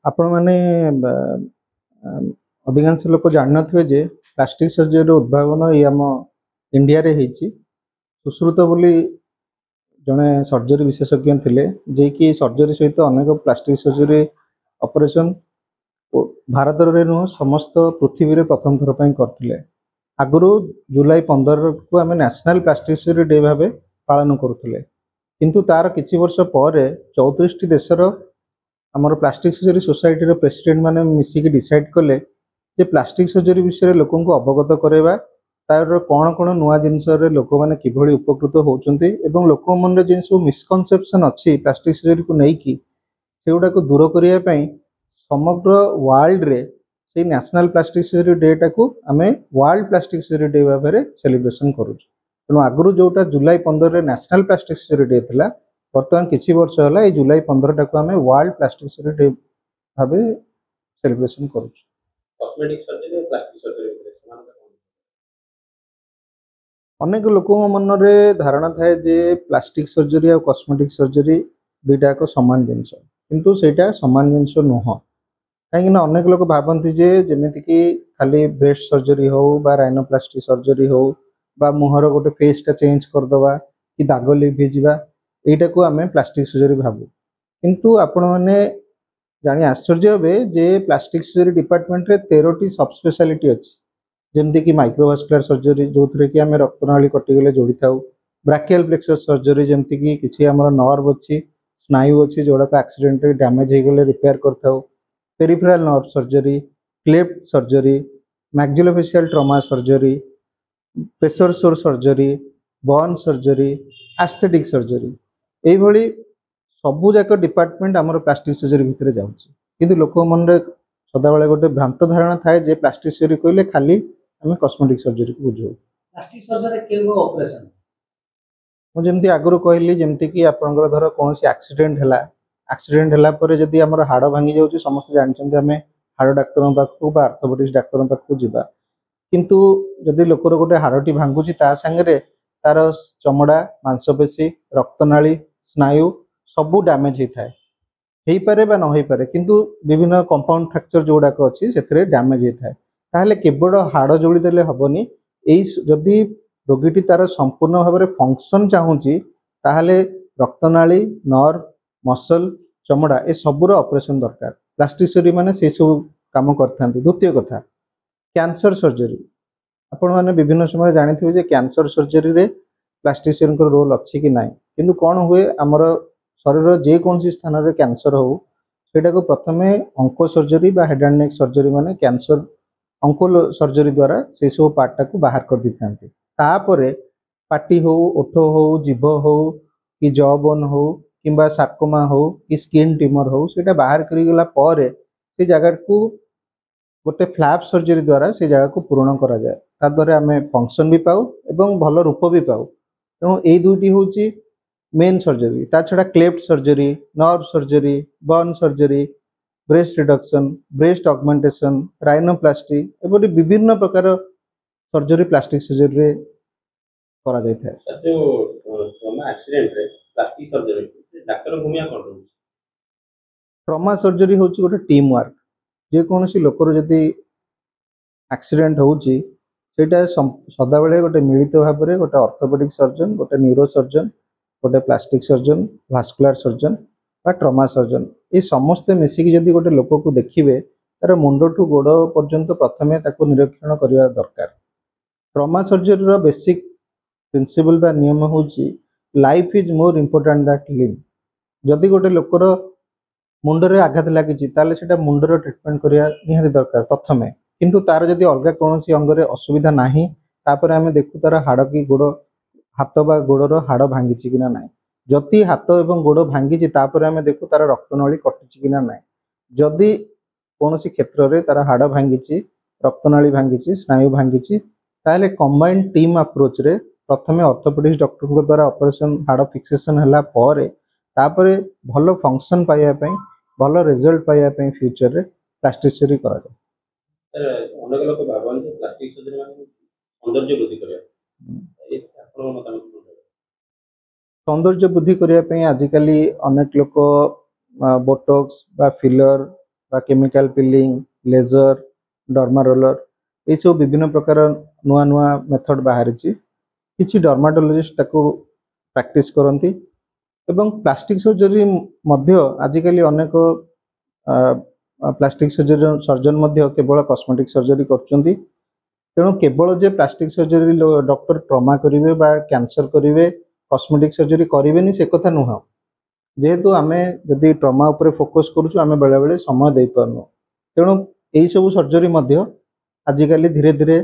आपण मैंने अधिकांश लोक जान नथिबे जे प्लास्टिक सर्जरी उद्भावन ये आम इंडिया रे हेची सुश्रुत बोली जड़े सर्जरी विशेषज्ञ थिले जे कि सर्जरी सहित अनेक प्लास्टिक सर्जरी ऑपरेशन भारत रे नुह समस्त पृथ्वी रे प्रथम थर पई करथिले। आगु जुलाई 15 को आम नेशनल प्लास्टिक सर्जरी डे भाव पालन करुले किंतु तार किछि वर्ष पर 34 देशर आमर प्लास्टिक सर्जरी सोसाइटी प्रेसिडेंट माने मिसिकी डिसाइड कले जे प्लास्टिक सर्जरी विषय लोक अवगत करवा तार कौन कौन नुआ जिनस लोक मैंने किभली उपकृत होती लोक मन जिन सब मिसकनसेप्शन अच्छी प्लास्टिक सर्जरी को लेकिन सेगुड़ा को दूर करने समग्र वर्ल्ड रे से नेशनल प्लास्टिक सर्जरी डेटा को आम वर्ल्ड प्लास्टिक सर्जरी डे भाव में सेलिब्रेशन करूँ। तेणु आगु जोटा जुलाई 15 रे नेशनल प्लास्टिक सर्जरी डे था बर्तमान किसी वर्ष है ये जुलाई 15 टाक आम वर्ल्ड प्लास्टिक सर्जरी डे भाव सेलिब्रेशन करूँ। अनेक लोक मन में धारणा थाए जे प्लास्टिक सर्जरी और कॉस्मेटिक सर्जरी दुईटा एक सामान जिनस किंतु सेटा सामान जिनस नुह कहीं अनेक लोग भावती जे जमीक खाली ब्रेस्ट सर्जरी हो बा राइनोप्लास्टी सर्जरी हो बा मुहर गोटे फेसटा चेंज करदे कि दाग लिभिजा यहीटा को आम प्लास्टिक सर्जरी भावु किंतु आपण मैंने जानी आश्चर्य हे जे प्लास्टिक सर्जरी डिपार्टमेंट रे 13टी सब स्पेशलिटी अच्छी जमती कि माइक्रोवास्कुलर सर्जरी जो थे कि आम रक्तनाली कटिगले जोड़ी था ब्राकियल प्लेक्सस सर्जरी जमती कि किसी आमर नर्व अच्छी स्नायु अच्छी जोड़ाक एक्सीडेंट डैमेज होगले रिपेयर कर peripheral nerve surgery cleft surgery maxillofacial trauma surgery pressure sore surgery burn surgery aesthetic surgery यही सबू जाक डिपार्टमेंट आमर प्लास्टिक सर्जरी भितर जाऊँगी किंतु लोक मन सदा बेले गोटे भ्रांत धारणा थाए जे प्लास्टिक सर्जरी कहले खाली आम कॉस्मेटिक सर्जरी को बुझाऊ। प्लास्टिक सर्जरी केगो ऑपरेशन मुझे आगुरी कहली जमती कि आपंकर धर कौन एक्सीडेंट है पर जदि आम हाड़ भांगी जाऊँगी समस्त जानते आम हाड़ डाक्तर पाखक आर्थोपेडिक्स डाक्तर पाखक जावा किंतु जदि लोकर गोटे हाड़टी भांगुची ता सांगे तार चमड़ा मांसपेशी रक्तनाली स्नायु सबू डैमेज होता है पारे बा न हो पारे किंतु विभिन्न कंपाउंड फ्रैक्चर जोड़ाक अच्छी से डैमेज होता है ताहले केवल हाड़ जोड़ी देले हबनी जदि रोगीटी तार संपूर्ण भाव में फंक्शन चाहूँगी ताहले रक्तनाली नर्व मसल चमड़ा ए सबूर ऑपरेशन दरकार प्लास्टिक सर्जरी माने से सब काम करते। द्वितीय कथा कैंसर सर्जरी आपण मैंने विभिन्न समय जानी जे कैंसर सर्जरी रे प्लास्टिक सर्जरी रोल अच्छी कि नाई किंतु कौन हुए आमर शरीर जेकोसी स्थान में कैंसर हो सेटा को प्रथमे अंको सर्जरी बा हेड एंड नेक सर्जरी माने कैंसर अंको सर्जरी द्वारा से सब पार्टा को बाहर कर दी था तापरे पाटी हो ओठ हो जीभ हो कि जॉ बोन हो किंबा सार्कोमा हो कि स्किन ट्यूमर हो सेटा बाहर करिगला परे से जगह को गोटे फ्लैप सर्जरी द्वारा से जगह को पूरण करा जाए ता द्वारा आम फंक्शन भी पाऊ एवं भल रूप भी पाऊ। तेणु यही दुईटी हूँ मेन सर्जरी ता छड़ा cleft surgery nerve surgery burn surgery breast reduction breast augmentation rhinoplasty एवं विभिन्न प्रकार सर्जरी प्लास्टिक सर्जरी रे करा जाय था। जो एक्सीडेंट रे प्लास्टिक सर्जरी डॉक्टर भूमिका कोन रहउछ ट्रॉमा सर्जरी हूँ गोटे टीम वर्क जेकोसी लोकर जदि एक्सीडेंट होउची सेटा सदा बेले गोटे मिलित भाव में गोटे ऑर्थोपेडिक सर्जन गोटे न्यूरो सर्जन गोटे प्लास्टिक सर्जन भास्कुलर सर्जन बा ट्रॉमा सर्जन ये समस्ते मिसिकी जदि गोटे लोक को देखिए तार मुंड ठू गोड़ पर्यंत प्रथमे ताको निरीक्षण करवा दरकार। ट्रॉमा सर्जरी बेसिक प्रिंसिपल बा नियम हूँ life is more important that live जदि गोटे लोकर मुंडरे आघात लगी से मुंडर ट्रिटमेंट करवा निहाती दरकार प्रथमे किंतु तार जदि अलग कौन अंगरे असुविधा नहीं तापर आम देखू तार हाड़ की गोड़ हाथ बा गोड़र हाड़ भांगी कि ना जदि हाथ एवं गोड़ भांगी तापर आम देखू तार रक्तनली कटुची कि ना जदि कौन क्षेत्र में तार हाड़ भांगी रक्तनाली भांगी स्नायु भांगी ताहले कंबाइंड टीम अप्रोच रे प्रथमे ऑर्थोपेडिक्स डॉक्टर द्वारा ऑपरेशन हाड़ फिक्सेशन है तापरे भल फंक्शन पाइबा भल रिजल्ट पाइबा फ्यूचर रे प्लास्टिक सर्जरी करा जाए। अनेक लोक भावन प्लास्टिक सर्जरी माने सौंदर्य वृद्धि करया सौंदर्य वृद्धि करने आजिकल अनेक लोक बोटॉक्स बा फिलर बा केमिकल पिलिंग लेजर डर्मा रोलर ये सब विभिन्न प्रकार नुआ नुआ मेथड बाहरी किसी डर्माटोलोजिस्ट ताको प्रैक्टिस करती एवं प्लास्टिक सर्जरी मध्य आजिकली अनेक प्लास्टिक सर्जन केवल कॉस्मेटिक सर्जरी करछंती तेणु केवल जे प्लास्टिक सर्जरी डॉक्टर ट्रमा करेंगे कैंसर करेंगे कॉस्मेटिक सर्जरी करेंगे से कथा नुह जेहेतु आम जदि ट्रमा उपर फोकस करुचु आम बेले बेले समय दे पारनु तेणु यही सब सर्जरी आजिकली धीरे धीरे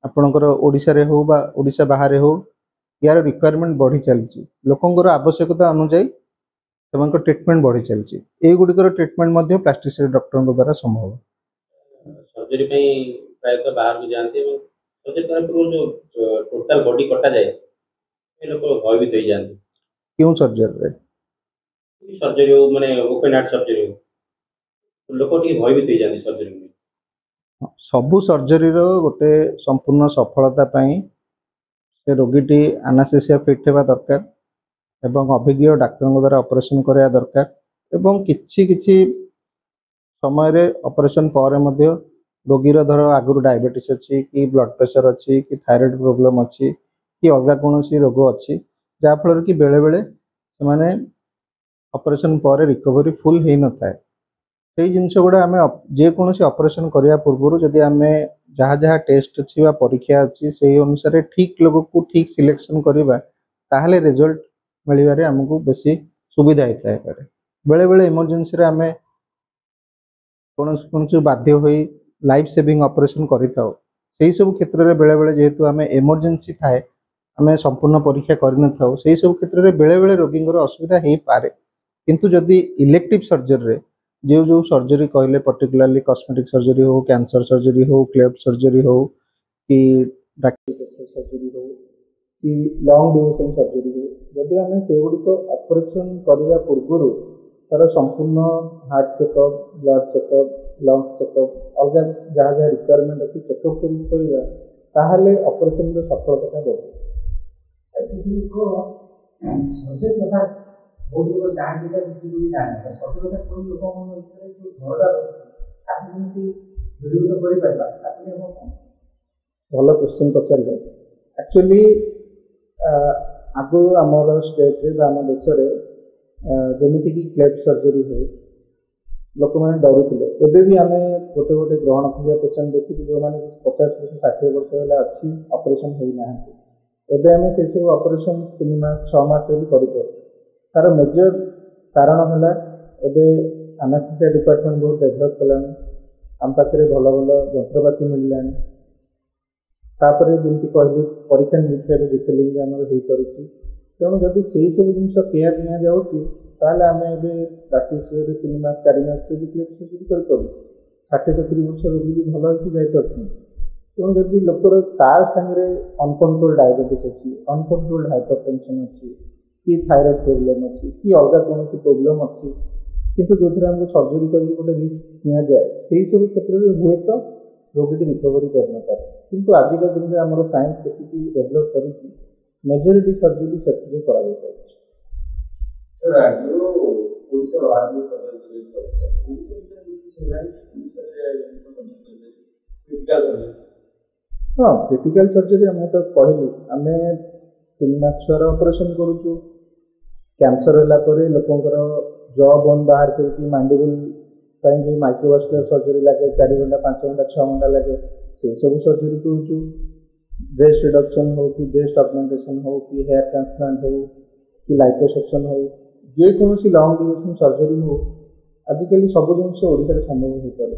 आपणकर ओडिशा रे हो बा ओडिशा बाहर हो यार रिक्वायरमेंट बढ़ी चलती लोकंर आवश्यकता अनुसार से ट्रिटमेंट बढ़ी चलती यही गुड़िकर ट्रिटमेंट प्लास्टिक सर्जरी डॉक्टर द्वारा संभव सर्जरी प्रायतः बाहर को जाते सर्जरी करने पूर्व जो टोटल बॉडी कटा जाए ये लोग भयभीत हो जाते क्यों सर्जरी सर्जरी हो माने ओपन हार्ट सर्जरी हो लोक टी भयभीत हो जाते सर्जरी में सबू सर्जरी गोटे संपूर्ण सफलता पाई से रोगीटी आनास्थेसिया फिट होगा दरकार एवं अभिज्ञ डाक्तर द्वारा ऑपरेशन करवा दरकार एवं किछि किछि समय रे ऑपरेशन पर रोगीर धर आगुरी डायबिटीज अच्छी कि ब्लड प्रेशर अच्छी कि थायराइड प्रोब्लेम अच्छी कि अलग कौन रोग अच्छी जहाँफल कि बेले बेले से ऑपरेशन पर रिकवरी फुल हो न था से जिनस गुड़ा आम जेकोसी ऑपरेशन करने पूर्व जदि आम जहाँ जहाँ टेस्ट अच्छी परीक्षा अच्छी से अनुसार ठीक लोग को ठीक सिलेक्शन करवा ताहले रिजल्ट मिलवे आमको बेसी सुविधा होता है बेले बेले इमरजेंसी आम कौन बाध्य हो लाइफ सेविंग ऑपरेशन करी सब क्षेत्र में बेले बेले जेहेतु आम इमरजेंसी थाए आम संपूर्ण परीक्षा करन से सब क्षेत्र में बेले बेले रोगी असुविधा हो पारे किंतु जदि इलेक्टिव सर्जरी रे जो जो सर्जरी कहले पर्टिकुलरली कॉस्मेटिक सर्जरी हो कैंसर सर्जरी हो क्लेफ्ट सर्जरी हो कि सर्जरी हो कि लॉन्ग ड्यूरेशन सर्जरी हो जदि आम से गुड़िक ऑपरेशन करने पूर्व तार संपूर्ण heart checkup blood checkup lungs checkup अलग जहाँ जहाँ रिक्वायरमेंट अच्छी चेकअप करवा ऑपरेशन सफलता बढ़े सर्जरी कथा बहुत लोग जानते किसी को भी जानते सर्जरी कथा कोई लोग घरटा भल क्वेश्चन पचारे एक्चुअली आगु आमर स्टेट रे आम देश जमीक क्लेफ्ट सर्जरी हो लोक मैंने डरुले एवं भी आम गोटे गोटे ग्रहण क्रिया पेसेंट देखी जो मैंने 50 वर्ष 60 वर्ष है अच्छी ऑपरेशन होना एवं आम से सब ऑपरेशन 3 मास 6 मास भी कर तार मेजर कारण है एवं आनास्थेसिया डिपार्टमेंट बहुत डेभलप कलानी आम पाखे भल भल जंत्रपाति मिलला जमी कहली परीक्षा निरीक्षा डिटेलिंग आम हो पार तेणु जब से सब जिन केयर नि जाऊँगी आम प्लास्टिक सर्जरी 3 मास 4 मास भी क्लेफ्ट सर्जरी कर 60-70 वर्ष रोगी भी भल हो जापर तेणु जब लोकर तार सागर अनकंट्रोल डायबिटीज अच्छी अनकंट्रोल्ड हाइपरटेंशन अच्छी कि थायराइड प्रोब्लेम अच्छी कि अलग कौन प्रोब्लेम अच्छी किंतु जो आमको सर्जरी करके गोटे रिस्क नि जाए से सब क्षेत्र में हुए तो रोगी रिकवरी कर न पारे किंतु आजिका दिन में आम साइंस जी डेभलप कर मेजोरिटी सर्जरी से हाँ क्रिटिकल सर्जरी आम तो कहली आम 3 मास छुआर ऑपरेशन करुचु कैंसर है लोकंर जॉ बोन बाहर करके मैंडिबल जो माइक्रोवास्कुलर सर्जरी लगे 4 घंटा 5 घंटा 6 घंटा लगे से सब सर्जरी करुचु ब्रेस्ट रिडक्शन हो कि ब्रेस्ट ऑगमेंटेशन हो कि हेयर ट्रांसप्लांट हो कि लाइपोसक्शन हो जेकोसी लॉन्ग ड्यूरेशन सर्जरी हो आजिकल सब जिन ओडिशा संभव हो पारे।